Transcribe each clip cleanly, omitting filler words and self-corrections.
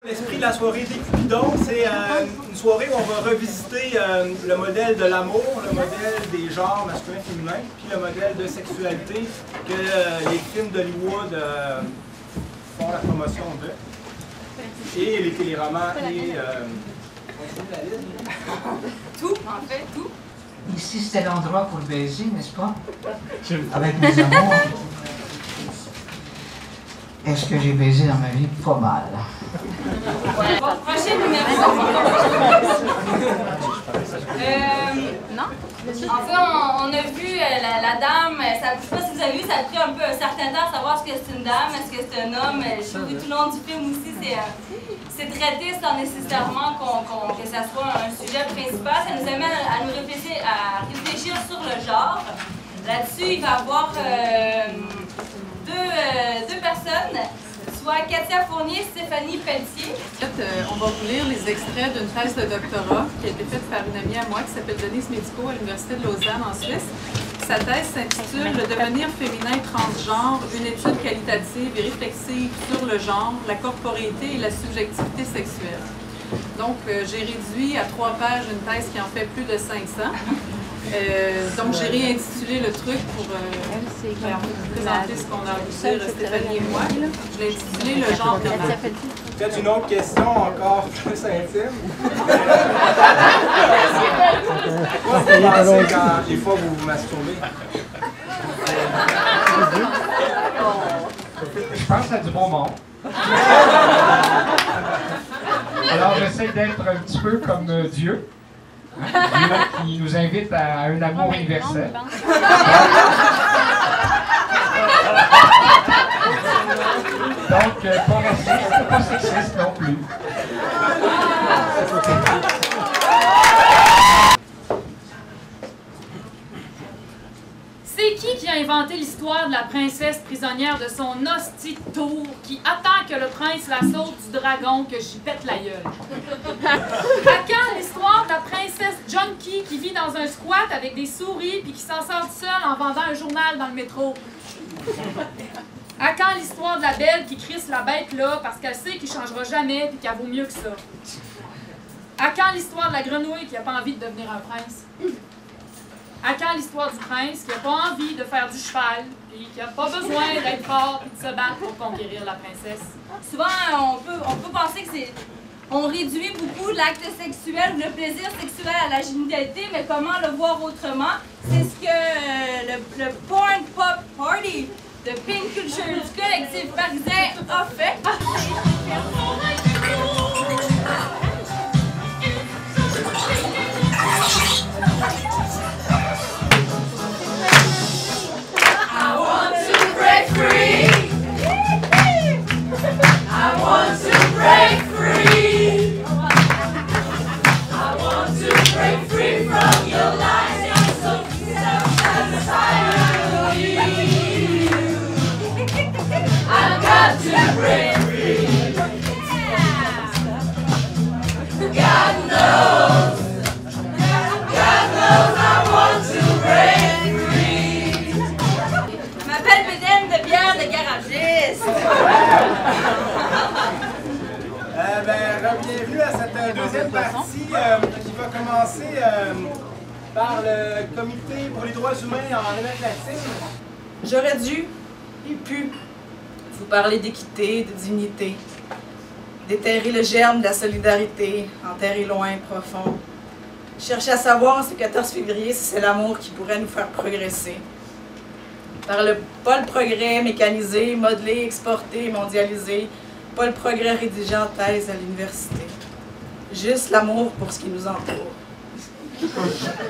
L'esprit de la soirée des Cupidons, c'est une soirée où on va revisiter le modèle de l'amour, le modèle des genres masculins et féminins, puis le modèle de sexualité que les films d'Hollywood font la promotion de. Et les téléromans et... tout, en fait, tout. Ici, c'était l'endroit pour baiser, n'est-ce pas? Avec mes amours. Est-ce que j'ai baisé dans ma vie? Pas mal. Ouais. Bon, prochain numéro. Non? En fait, on a vu la dame, je ne sais pas si vous avez vu, ça a pris un peu un certain temps à savoir ce que c'est une dame, est-ce que c'est un homme. Je trouve que tout le long du film aussi, c'est traité sans nécessairement que ça soit un sujet principal. Ça nous amène à nous réfléchir sur le genre. Là-dessus, il va y avoir deux personnes, soit Katia Fournier et Stéphanie Pelletier. En fait, on va vous lire les extraits d'une thèse de doctorat qui a été faite par une amie à moi qui s'appelle Denise Médico à l'Université de Lausanne en Suisse. Sa thèse s'intitule « Le devenir féminin transgenre, une étude qualitative et réflexive sur le genre, la corporéité et la subjectivité sexuelle ». Donc, j'ai réduit à 3 pages une thèse qui en fait plus de 500. Donc, j'ai réintitulé le truc pour présenter ce qu'on a voulu dire Stéphanie et moi. Je l'ai intitulé « Le genre normal ». Peut-être une autre question encore plus intime. Quoi vous pensez quand des fois vous vous masturbez? Je pense à du bon monde. Alors j'essaie d'être un petit peu comme Dieu. Dieu qui nous invite à un amour universel. Donc, pas raciste, pas sexiste non plus. C'est qui a inventé l'histoire de la princesse prisonnière de son hostie de tour qui attend que le prince la saute du dragon que j'y pète la gueule? À quand l'histoire de la princesse junkie qui vit dans un squat avec des souris puis qui s'en sort seule en vendant un journal dans le métro? À quand l'histoire de la belle qui crisse la bête là parce qu'elle sait qu'il changera jamais puis qu'elle vaut mieux que ça? À quand l'histoire de la grenouille qui n'a pas envie de devenir un prince? À quand l'histoire du prince qui n'a pas envie de faire du cheval puis qui n'a pas besoin d'être fort et de se battre pour conquérir la princesse? Souvent, on peut penser que on réduit beaucoup l'acte sexuel ou le plaisir sexuel à la génitalité, mais comment le voir autrement? C'est ce que le Porn Pop Party de Pink Culture du collectif parisien a fait. Bienvenue à cette deuxième partie qui va commencer par le Comité pour les droits humains en Amérique latine. J'aurais dû et pu vous parler d'équité, de dignité, déterrer le germe de la solidarité, enterrer loin, profond. Chercher à savoir en ce 14 février si c'est l'amour qui pourrait nous faire progresser. Pas le progrès mécanisé, modelé, exporté, mondialisé, pas le progrès rédigé en thèse à l'université. Juste l'amour pour ce qui nous entoure.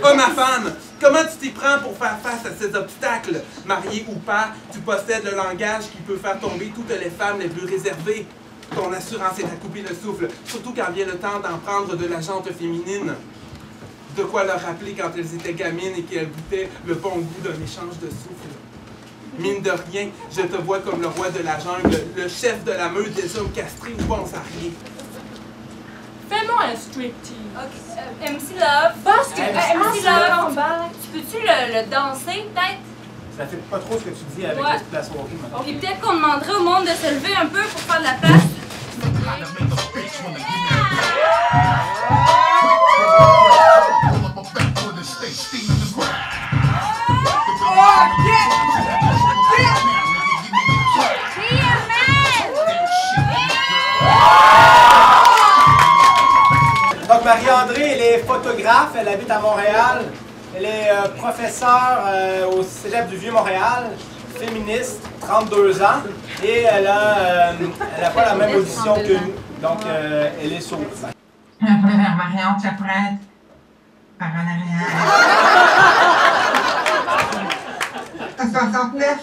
Oh ma femme, comment tu t'y prends pour faire face à ces obstacles? Mariée ou pas, tu possèdes le langage qui peut faire tomber toutes les femmes les plus réservées. Ton assurance est à couper le souffle, surtout quand vient le temps d'en prendre de la jante féminine. De quoi leur rappeler quand elles étaient gamines et qu'elles goûtaient le bon goût d'un échange de souffle. Mine de rien, je te vois comme le roi de la jungle, le chef de la meute des hommes castrés ou pense à rien. Fais-moi un striptease. Okay. MC Love. MC Love. Tu peux-tu le danser, peut-être? Ça fait pas trop ce que tu dis avec la soirée. Puis peut-être qu'on demanderait au monde de se lever un peu pour faire de la place. Marie-André, elle est photographe, elle habite à Montréal. Elle est professeure au Cégep du Vieux-Montréal, féministe, 32 ans, et elle a pas la même audition que nous, donc elle est sourde. Marion, tu es prête? Par en arrière. 69.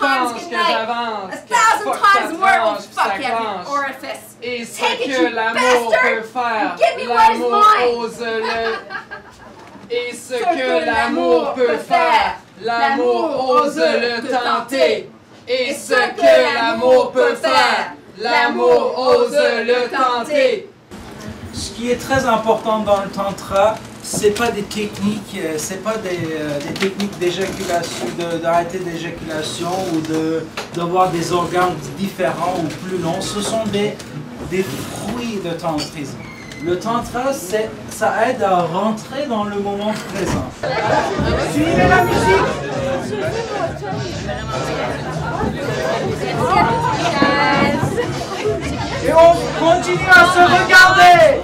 Pense que j'avance, 1,000 times more will fuck every s'acclenche. orifice. Et ce Take it, que you l'amour bastard! peut faire, Give me what is l'amour mine! ose le... Et ce que l'amour peut faire, l'amour ose le tenter. Et ce que l'amour peut faire, l'amour ose le tenter. Ce qui est très important dans le tantra, c'est pas des techniques, c'est pas des techniques d'éjaculation, d'arrêter d'éjaculation ou d'avoir des organes différents ou plus longs. Ce sont des fruits de tantrisme. Le tantra, ça aide à rentrer dans le moment présent. Suivez la musique! Et on continue à se regarder!